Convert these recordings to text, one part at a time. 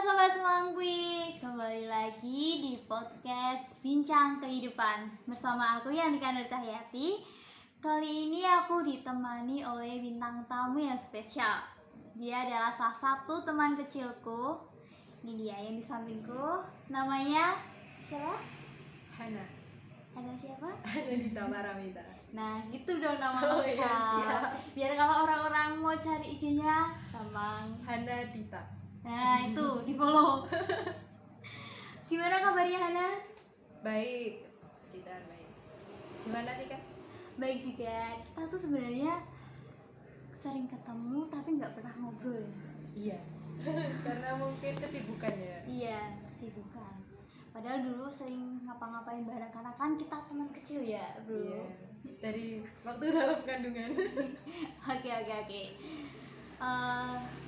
Sobat Semangkui, kembali lagi di podcast Bincang Kehidupan bersama aku Yantika Nur Cahyati. Kali ini aku ditemani oleh bintang tamu yang spesial. Dia adalah salah satu teman kecilku. Ini dia yang di sampingku. Namanya siapa? Hana. Hana siapa? Hana Dita Paramita. Nah, gitu dong nama Oh, lengkap. iya, siap. Biar kalau orang-orang mau cari IG-nya gampang. Hana Dita. Nah, itu di follow. Gimana kabarnya Hana? Baik, Cita baik. Gimana Tika? Baik juga. Kita tuh sebenarnya sering ketemu tapi nggak pernah ngobrol ya. Iya. Karena mungkin kesibukan ya. Iya, kesibukan. Padahal dulu sering ngapa-ngapain bareng karena kan kita teman kecil ya, bro. Iya. Dari waktu dalam kandungan. Oke.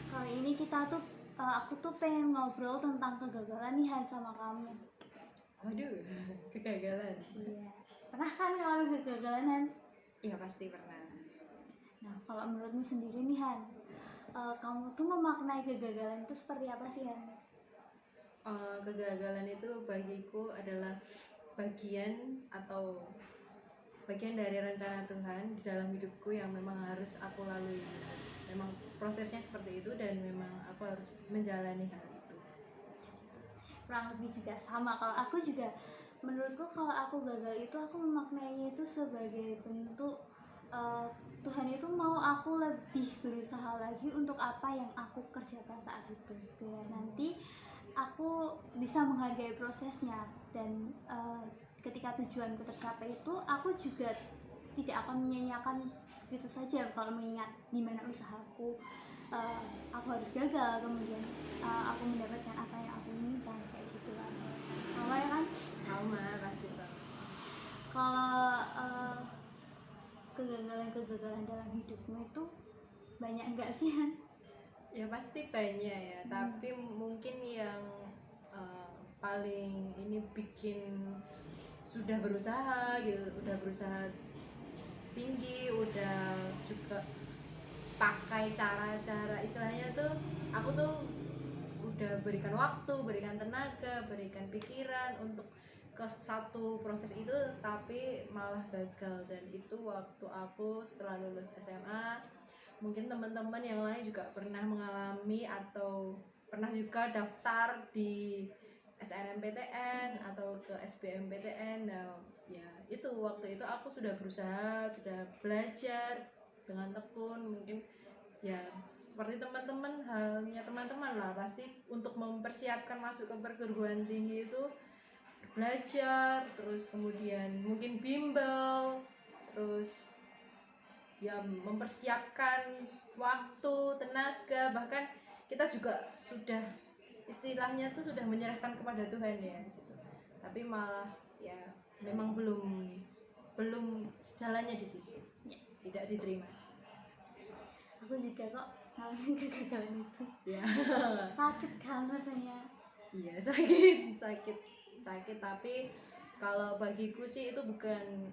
Kali ini kita tuh aku tuh pengen ngobrol tentang kegagalan nih Han sama kamu. Waduh, kegagalan. Iya. Pernah kan ngalamin kegagalan Han? Iya pasti pernah. Nah, kalau menurutmu sendiri nih Han, kamu tuh memaknai kegagalan itu seperti apa sih Han? Kegagalan itu bagiku adalah bagian dari rencana Tuhan di dalam hidupku yang memang harus aku lalui. Memang prosesnya seperti itu dan memang aku harus menjalani hal itu. Kurang lebih juga sama. Kalau aku juga, menurutku kalau aku gagal itu aku memaknainya itu sebagai bentuk Tuhan itu mau aku lebih berusaha lagi untuk apa yang aku kerjakan saat itu, biar nanti aku bisa menghargai prosesnya dan ketika tujuanku tercapai itu aku juga tidak akan menyanyiakan gitu saja kalau mengingat gimana usahaku. Aku harus gagal kemudian aku mendapatkan apa yang aku inginkan, kayak gitu kan. Sama ya kan? Sama pasti sama. Kalau kegagalan dalam hidupmu itu banyak enggak sih Han? Ya pasti banyak ya, tapi mungkin yang paling ini bikin sudah berusaha tinggi, udah juga pakai cara-cara istilahnya tuh aku tuh udah berikan waktu, berikan tenaga, berikan pikiran untuk ke satu proses itu tapi malah gagal. Dan itu waktu aku setelah lulus SMA. Mungkin teman-teman yang lain juga pernah mengalami atau pernah juga daftar di SNMPTN atau ke SBMPTN. Nah, ya itu waktu itu aku sudah berusaha, sudah belajar dengan tekun. Mungkin ya seperti teman-teman, halnya teman-teman lah, pasti untuk mempersiapkan masuk ke perguruan tinggi itu belajar, terus kemudian mungkin bimbel, terus ya mempersiapkan waktu, tenaga, bahkan kita juga sudah istilahnya tuh sudah menyerahkan kepada Tuhan ya gitu. Tapi malah ya memang belum jalannya di situ, tidak diterima. Aku juga kok ngalamin kegagalan itu. Ya. Sakit kan rasanya. Iya, sakit, tapi kalau bagiku sih itu bukan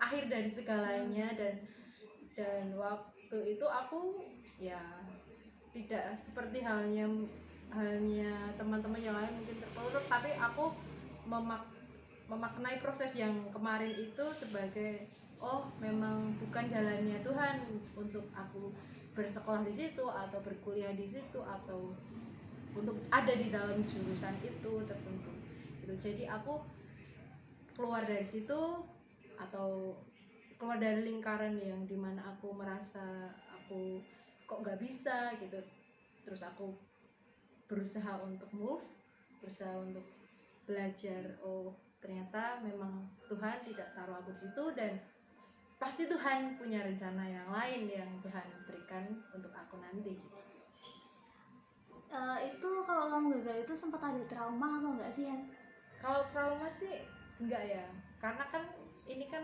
akhir dari segalanya. Dan waktu itu aku ya tidak seperti halnya teman-teman yang lain mungkin terpuruk, tapi aku memaknai proses yang kemarin itu sebagai memang bukan jalannya Tuhan untuk aku bersekolah di situ atau berkuliah di situ atau untuk ada di dalam jurusan itu tertentu gitu. Jadi aku keluar dari situ atau keluar dari lingkaran yang dimana aku merasa aku kok nggak bisa gitu. Terus aku berusaha untuk berusaha untuk belajar. Ternyata memang Tuhan tidak taruh aku di situ dan pasti Tuhan punya rencana yang lain yang Tuhan berikan untuk aku nanti gitu. Itu kalau kamu gagal itu sempat ada trauma atau enggak sih Han? Kalau trauma sih enggak ya, karena kan ini kan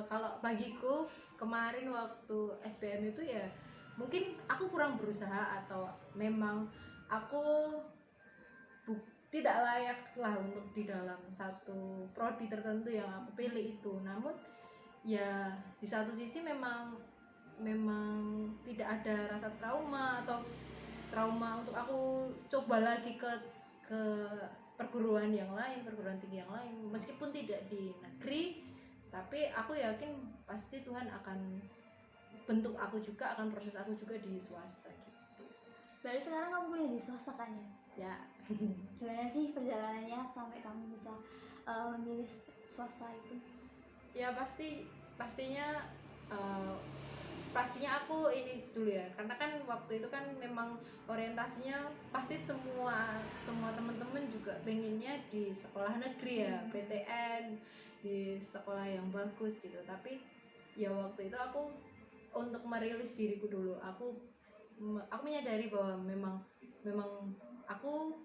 kalau bagiku kemarin waktu SBM itu ya mungkin aku kurang berusaha atau memang aku tidak layak lah untuk di dalam satu prodi tertentu yang aku pilih itu. Namun ya di satu sisi memang tidak ada rasa trauma atau trauma untuk aku coba lagi ke perguruan yang lain, perguruan tinggi yang lain, meskipun tidak di negeri, tapi aku yakin pasti Tuhan akan bentuk aku juga, akan proses aku juga di swasta gitu. Berarti sekarang kamu kuliah di swasta kan ya? Ya. Gimana sih perjalanannya sampai kamu bisa memilih swasta itu? Ya pastinya eh, pastinya aku ini dulu ya, karena kan waktu itu kan memang orientasinya pasti semua teman-teman juga pengennya di sekolah negeri ya, PTN, di sekolah yang bagus gitu. Tapi ya waktu itu aku untuk merilis diriku dulu, aku menyadari bahwa memang aku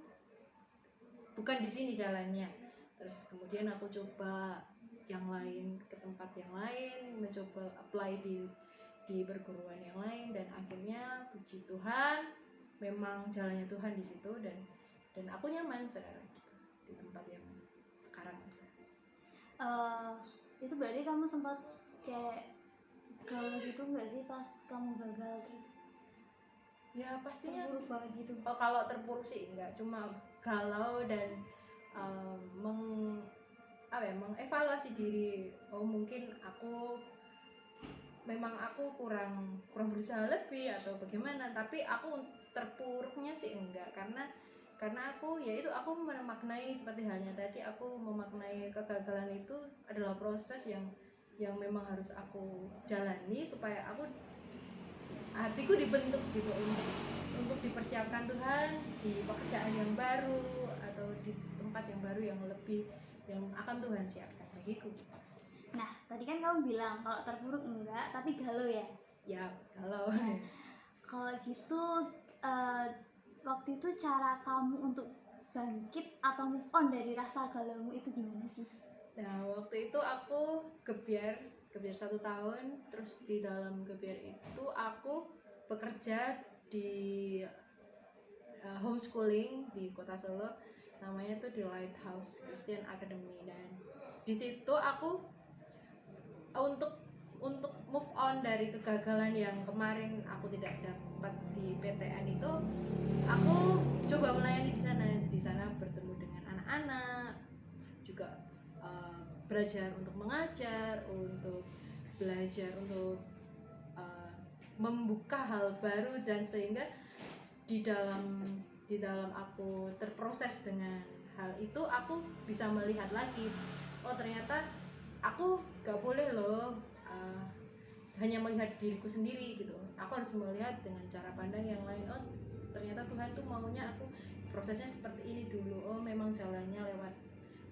bukan di sini jalannya. Terus kemudian aku coba yang lain, ke tempat yang lain, mencoba apply di perguruan yang lain, dan akhirnya puji Tuhan memang jalannya Tuhan di situ, dan aku nyaman sekarang gitu, di tempat yang sekarang. Itu berarti kamu sempat kayak galau gitu nggak sih pas kamu gagal terus? Ya pastinya Terpuruk banget gitu. kalau terpuruk sih enggak, cuma galau dan mengevaluasi diri. Oh mungkin aku kurang berusaha lebih atau bagaimana, tapi aku terpuruknya sih enggak, karena aku ya itu, aku memaknai seperti halnya tadi, aku memaknai kegagalan itu adalah proses yang memang harus aku jalani supaya hatiku dibentuk gitu untuk dipersiapkan Tuhan di pekerjaan yang baru atau di tempat yang baru yang akan Tuhan siapkan bagiku. Nah, tadi kan kamu bilang kalau terpuruk enggak, tapi galau ya? Ya, kalau Kalau gitu, waktu itu cara kamu untuk bangkit atau move on dari rasa galaumu itu gimana sih? Nah, waktu itu aku gebiar 1 tahun, terus di dalam gebiar itu aku bekerja di homeschooling di Kota Solo, namanya tuh di Lighthouse Christian Academy, dan di situ aku untuk move on dari kegagalan yang kemarin aku tidak dapat di PTN itu, aku coba melayani di sana bertemu dengan anak-anak, juga belajar untuk mengajar, untuk belajar untuk membuka hal baru, dan sehingga di dalam aku terproses dengan hal itu, aku bisa melihat lagi, oh ternyata aku gak boleh loh hanya melihat diriku sendiri gitu, aku harus melihat dengan cara pandang yang lain. Oh ternyata Tuhan tuh maunya aku prosesnya seperti ini dulu, oh memang jalannya lewat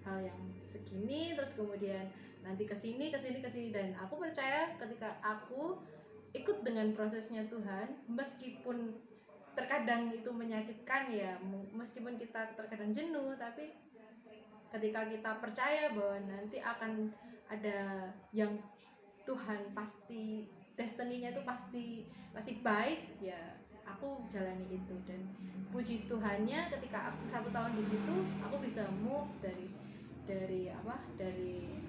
hal yang segini, terus kemudian nanti kesini, dan aku percaya ketika aku ikut dengan prosesnya Tuhan, meskipun terkadang itu menyakitkan ya, meskipun kita terkadang jenuh, tapi ketika kita percaya bahwa nanti akan ada yang Tuhan pasti, destiny-nya itu pasti baik ya, aku jalani itu. Dan puji Tuhannya ketika aku 1 tahun di situ, aku bisa move dari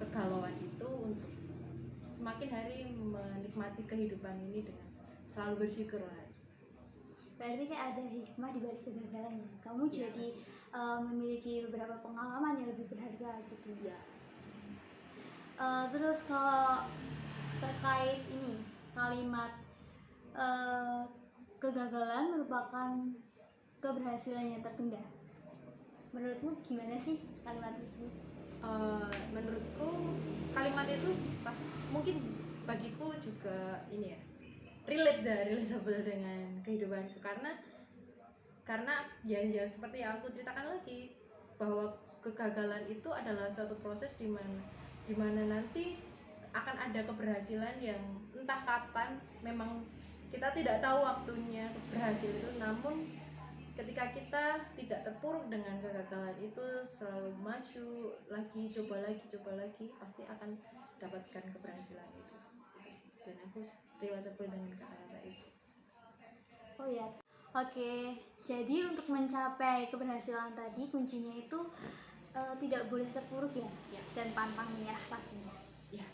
kegalauan itu untuk semakin hari menikmati kehidupan ini dengan selalu bersyukur lah. Berarti kayak ada hikmah di balik kegagalan ya. Kamu Ya, jadi memiliki beberapa pengalaman yang lebih berharga gitu ya. Terus kalau terkait ini kalimat kegagalan merupakan keberhasilan yang tertunda, menurutmu gimana sih kalimat tersebut? Menurutku kalimat itu mungkin bagiku juga ini ya, relatable dengan kehidupanku, karena ya seperti yang aku ceritakan lagi, bahwa kegagalan itu adalah suatu proses di mana nanti akan ada keberhasilan yang entah kapan, memang kita tidak tahu waktunya berhasil itu, namun ketika kita tidak terpuruk dengan kegagalan itu, selalu maju lagi, coba lagi, pasti akan dapatkan keberhasilan itu. Dan aku relatable dengan kata-kata itu. Oh ya, oke. Jadi untuk mencapai keberhasilan tadi kuncinya itu tidak boleh terpuruk ya, dan pantang menyerah pastinya. Ya.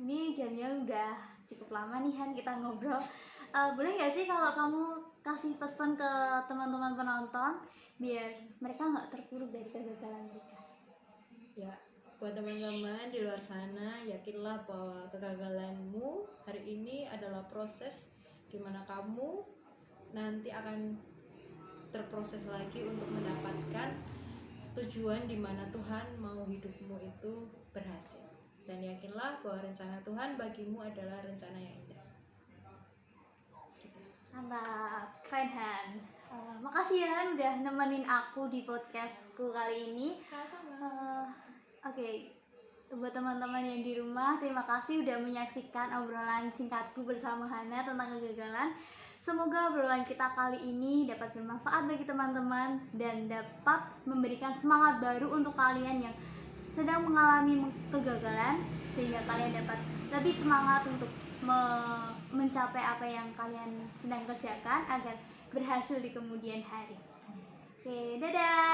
Ini jamnya udah cukup lama nih Han kita ngobrol. Boleh nggak sih kalau kamu kasih pesan ke teman-teman penonton biar mereka nggak terpuruk dari kegagalan mereka? Ya, buat teman-teman di luar sana, yakinlah bahwa kegagalanmu hari ini adalah proses di mana kamu nanti akan terproses lagi untuk mendapatkan tujuan di mana Tuhan mau hidupmu itu berhasil. Dan yakinlah bahwa rencana Tuhan bagimu adalah rencana yang indah. Mantap, keren Han. Makasih ya Han udah nemenin aku di podcastku kali ini. Oke, buat teman-teman yang di rumah, terima kasih udah menyaksikan obrolan singkatku bersama Hana tentang kegagalan. Semoga obrolan kita kali ini dapat bermanfaat bagi teman-teman dan dapat memberikan semangat baru untuk kalian yang sedang mengalami kegagalan, sehingga kalian dapat lebih semangat untuk mencapai apa yang kalian sedang kerjakan agar berhasil di kemudian hari. Oke, dadah.